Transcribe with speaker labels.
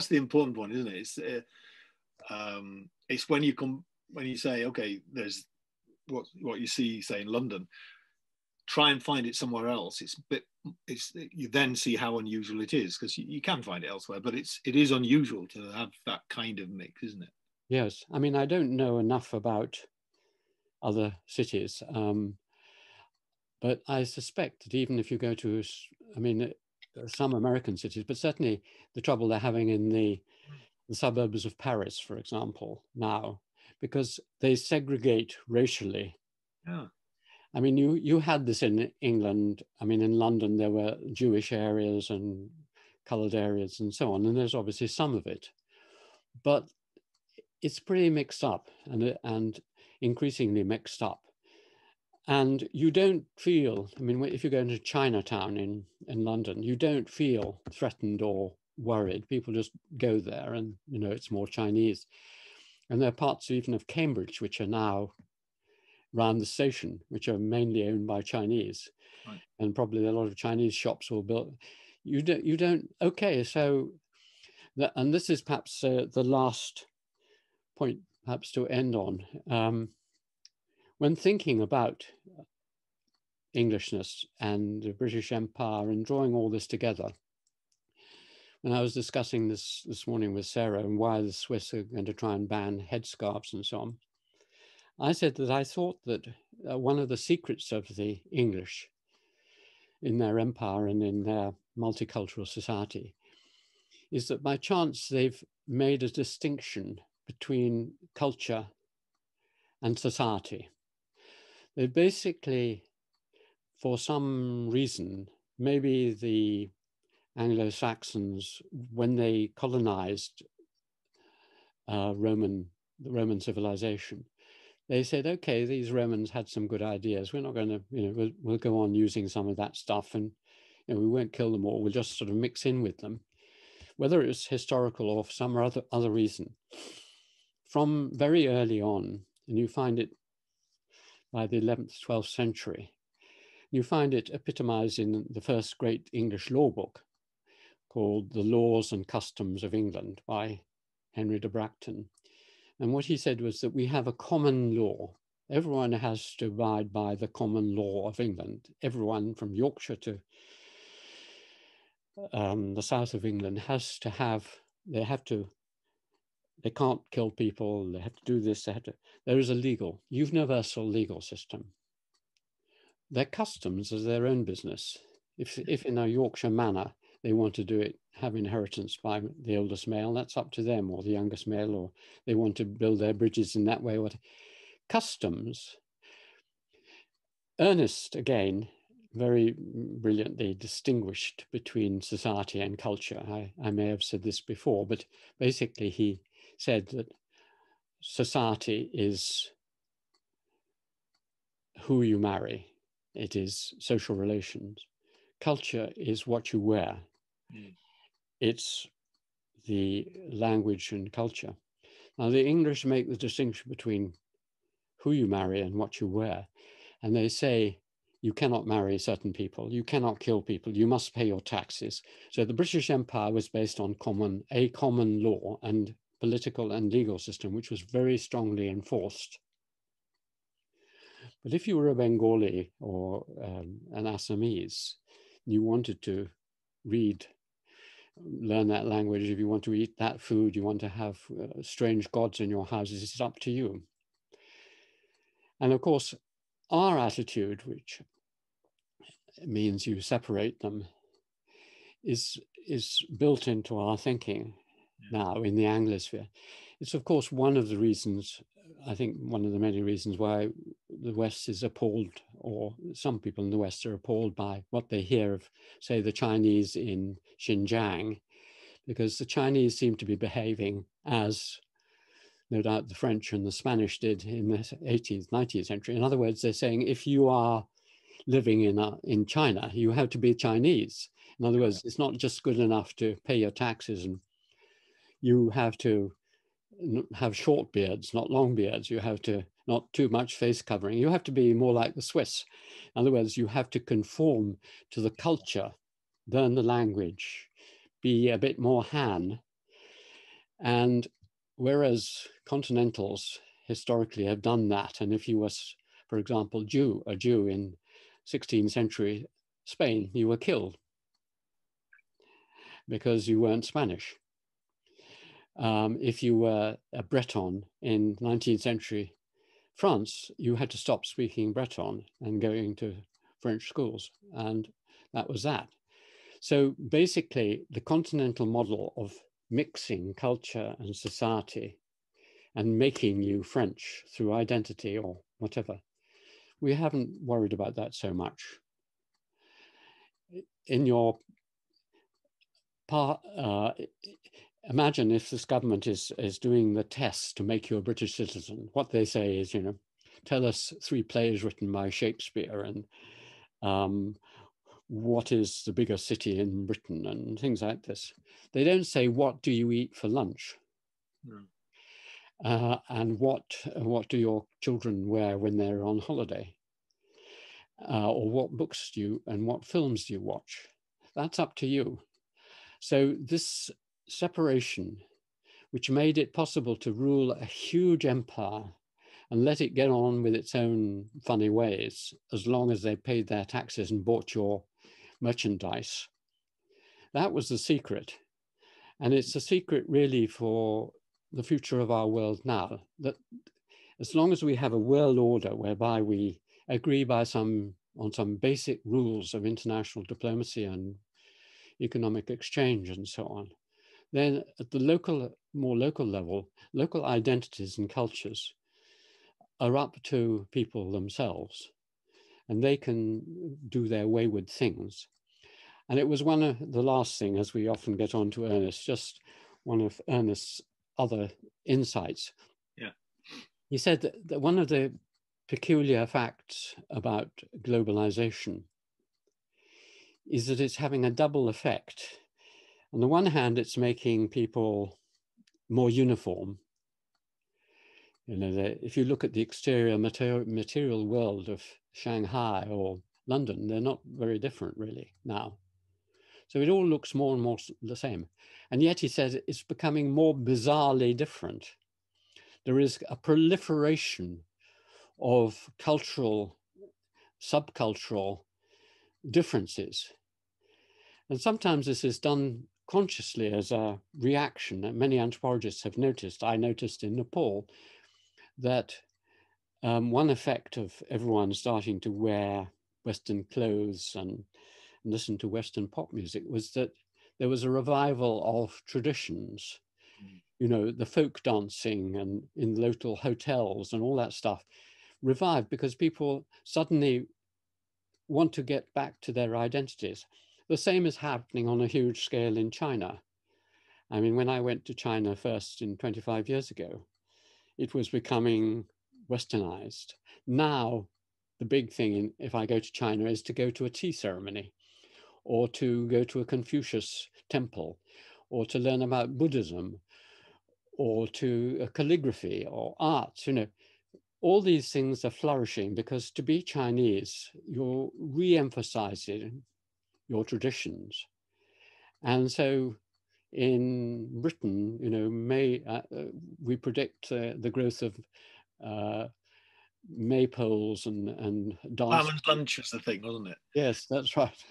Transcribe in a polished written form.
Speaker 1: the important one, isn't it? It's when you say, okay, there's what you see, say in London, try and find it somewhere else. You then see how unusual it is, because you can find it elsewhere, but it is unusual to have that kind of mix, isn't it?
Speaker 2: Yes, I mean, I don't know enough about other cities, but I suspect that even if you go to, I mean, some American cities, but certainly the trouble they're having in the suburbs of Paris, for example, now, because they segregate racially.
Speaker 1: Yeah.
Speaker 2: I mean, you had this in England. I mean, in London, there were Jewish areas and colored areas and so on, and there's obviously some of it. But it's pretty mixed up and increasingly mixed up. And you don't feel, I mean, if you go into Chinatown in London, you don't feel threatened or worried. People just go there and, you know, it's more Chinese. And there are parts even of Cambridge, which are now around the station, which are mainly owned by Chinese.
Speaker 1: Right.
Speaker 2: And probably a lot of Chinese shops will build. You don't, okay, so, and this is perhaps the last point perhaps to end on. When thinking about Englishness and the British Empire and drawing all this together, when I was discussing this morning with Sarah and why the Swiss are going to try and ban headscarves and so on, I said that I thought that one of the secrets of the English in their empire and in their multicultural society is that by chance they've made a distinction between culture and society. They basically, for some reason, maybe the Anglo-Saxons, when they colonized the Roman civilization, they said, okay, these Romans had some good ideas. We're not going to, you know, we'll go on using some of that stuff, and you know, we won't kill them all. We'll just sort of mix in with them, whether it was historical or for some other reason. From very early on, and you find it by the 11th, 12th century, you find it epitomized in the first great English law book called The Laws and Customs of England by Henry de Bracton. And what he said was that we have a common law. Everyone has to abide by the common law of England. Everyone from Yorkshire to the south of England has to have, they can't kill people, they have to do this, there is a universal legal system. Their customs is their own business. If in a Yorkshire manor, they want to do it, have inheritance by the oldest male, that's up to them, or the youngest male, or they want to build their bridges in that way. Customs, Ernest, again, very brilliantly distinguished between society and culture. I may have said this before, but basically he said that society is who you marry. It is social relations. Culture is what you wear. It's the language and culture. Now, the English make the distinction between who you marry and what you wear. And they say you cannot marry certain people, you cannot kill people, you must pay your taxes. So the British Empire was based on a common law and political and legal system, which was very strongly enforced. But if you were a Bengali or an Assamese, you wanted to learn that language, if you want to eat that food, you want to have strange gods in your houses, it's up to you. And of course, our attitude, which means you separate them, is built into our thinking now in the Anglosphere. It's of course one of the reasons, I think one of the many reasons why the West is appalled, or some people in the West are appalled by what they hear of, say, the Chinese in Xinjiang, because the Chinese seem to be behaving as no doubt the French and the Spanish did in the 18th, 19th century. In other words, they're saying if you are living in China, you have to be Chinese. In other words, it's not just good enough to pay your taxes, and you have to have short beards, not long beards. You have to not too much face covering. You have to be more like the Swiss. In other words, you have to conform to the culture, learn the language, be a bit more Han, And whereas continentals historically have done that, and if you were, for example, a Jew in 16th century Spain, you were killed because you weren't Spanish. If you were a Breton in 19th century France, you had to stop speaking Breton and going to French schools, and that was that. So basically, the continental model of mixing culture and society and making you French through identity or whatever, we haven't worried about that so much. In your part, imagine if this government is doing the test to make you a British citizen. What they say is, tell us 3 plays written by Shakespeare, and what is the biggest city in Britain, and things like this. They don't say, what do you eat for lunch? No. And what do your children wear when they're on holiday? Or what books do you, and what films do you watch? That's up to you. So this separation, which made it possible to rule a huge empire and let it get on with its own funny ways, as long as they paid their taxes and bought your merchandise. That was the secret. And it's a secret really for the future of our world now, that as long as we have a world order whereby we agree on some basic rules of international diplomacy and economic exchange and so on, then at the more local level, local identities and cultures are up to people themselves, and they can do their wayward things. And it was one of the last thing, as we often get on to Ernest, just one of Ernest's other insights.
Speaker 1: Yeah.
Speaker 2: He said that one of the peculiar facts about globalization is that it's having a double effect. On the one hand, it's making people more uniform. If you look at the exterior material world of Shanghai or London, they're not very different really now. So it all looks more and more the same. And yet he says it's becoming more bizarrely different. There is a proliferation of cultural, subcultural differences. And sometimes this is done consciously as a reaction that many anthropologists have noticed. I noticed in Nepal that one effect of everyone starting to wear Western clothes and listen to Western pop music was that there was a revival of traditions, the folk dancing and in local hotels and all that stuff revived because people suddenly want to get back to their identities. The same is happening on a huge scale in China. I mean, when I went to China first 25 years ago, it was becoming Westernized. Now, the big thing if I go to China is to go to a tea ceremony, or to go to a Confucius temple, or to learn about Buddhism, or to calligraphy or art. All these things are flourishing because to be Chinese, you're re-emphasizing your traditions. And so in Britain, we predict the growth of maypoles and dance.
Speaker 1: Salmon lunch was the thing, wasn't it?
Speaker 2: Yes, that's right.